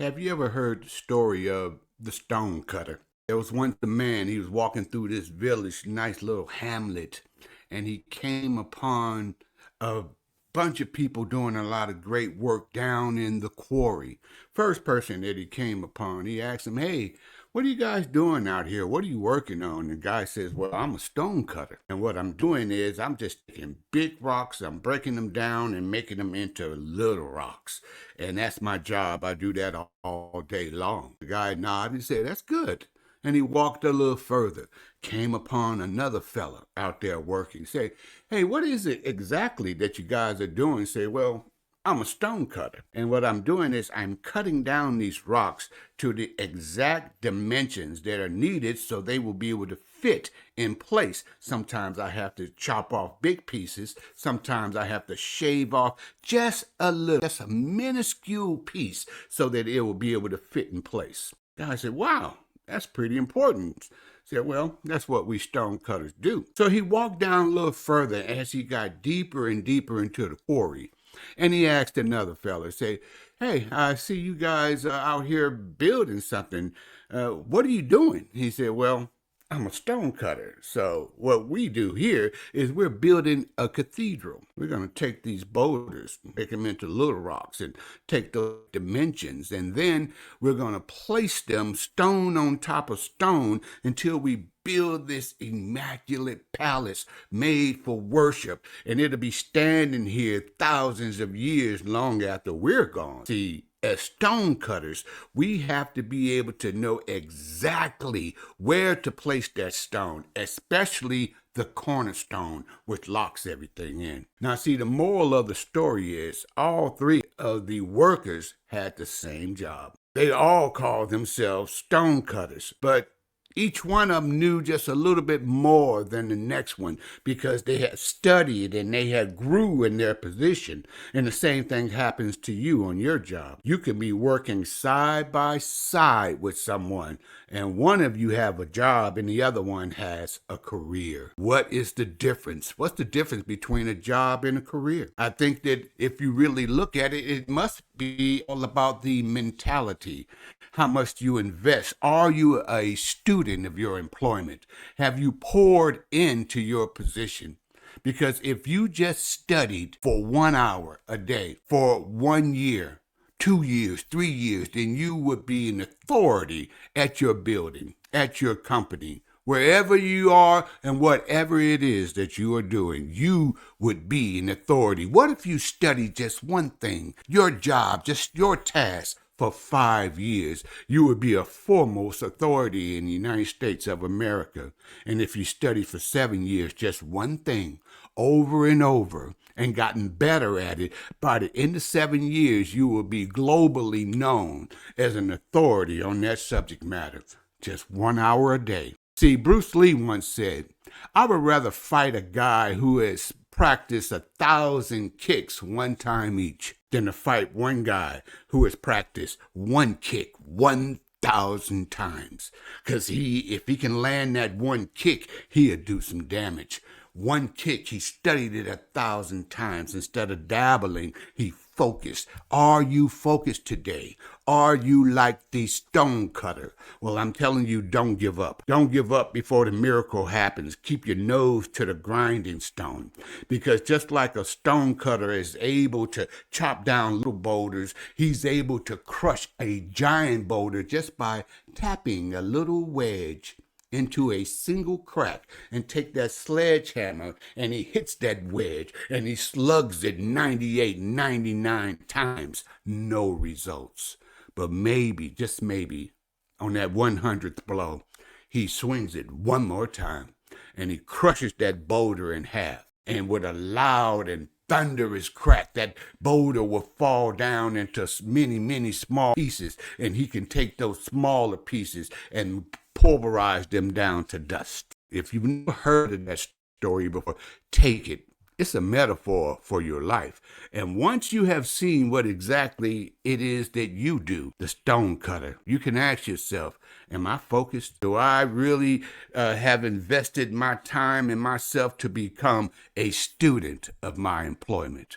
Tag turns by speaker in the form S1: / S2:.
S1: Have you ever heard the story of the Stonecutter? There was once a man, he was walking through this village, nice little hamlet, and he came upon a bunch of people doing a lot of great work down in the quarry. First person that he came upon, he asked him, "Hey, what are you guys doing out here? What are you working on?" The guy says, "Well, I'm a stonecutter. And what I'm doing is I'm just taking big rocks, I'm breaking them down and making them into little rocks. And that's my job. I do that all day long." The guy nodded and said, "That's good." And he walked a little further, came upon another fella out there working. Say, "Hey, what is it exactly that you guys are doing?" Say, "Well, I'm a stonecutter. And what I'm doing is I'm cutting down these rocks to the exact dimensions that are needed so they will be able to fit in place. Sometimes I have to chop off big pieces. Sometimes I have to shave off just a little, just a minuscule piece so that it will be able to fit in place." The guy said, "Wow, that's pretty important." Said, "Well, that's what we stonecutters do." So he walked down a little further as he got deeper and deeper into the quarry. And he asked another fella, say, "Hey, I see you guys out here building something. What are you doing?" He said, "Well, I'm a stonecutter. So what we do here is we're building a cathedral. We're going to take these boulders, make them into little rocks, and take those dimensions. And then we're going to place them stone on top of stone until we build this immaculate palace made for worship. And it'll be standing here thousands of years long after we're gone." See, as stonecutters, we have to be able to know exactly where to place that stone, especially the cornerstone, which locks everything in. Now, see, the moral of the story is all three of the workers had the same job. They all called themselves stonecutters, but each one of them knew just a little bit more than the next one because they had studied and they had grew in their position. And the same thing happens to you on your job. You can be working side by side with someone, and one of you have a job and the other one has a career. What is the difference? What's the difference between a job and a career? I think that if you really look at it, it must be all about the mentality. How much do you invest? Are you a student of your employment? Have you poured into your position? Because if you just studied for 1 hour a day for 1 year, 2 years, 3 years, then you would be an authority at your building, at your company. Wherever you are and whatever it is that you are doing, you would be an authority. What if you studied just one thing, your job, just your task, for 5 years? You would be a foremost authority in the United States of America. And if you studied for 7 years, just one thing, over and over, and gotten better at it, by the end of 7 years, you will be globally known as an authority on that subject matter. Just 1 hour a day. See, Bruce Lee once said, "I would rather fight a guy who has practiced 1,000 kicks one time each than to fight one guy who has practiced one kick 1,000 times. Because if he can land that one kick, he'll do some damage. One kick, he studied it 1,000 times. Instead of dabbling, he focused. Are you focused today? Are you like the stonecutter? Well, I'm telling you, don't give up. Don't give up before the miracle happens. Keep your nose to the grinding stone. Because just like a stonecutter is able to chop down little boulders, he's able to crush a giant boulder just by tapping a little wedge into a single crack, and take that sledgehammer and he hits that wedge and he slugs it 98, 99 times. No results. But maybe, just maybe, on that 100th blow, he swings it one more time and he crushes that boulder in half. And with a loud and thunderous crack, that boulder will fall down into many, many small pieces, and he can take those smaller pieces and pulverize them down to dust. If you've never heard of that story before, take it. It's a metaphor for your life. And once you have seen what exactly it is that you do, the stonecutter, you can ask yourself, am I focused? Do I really have invested my time and myself to become a student of my employment?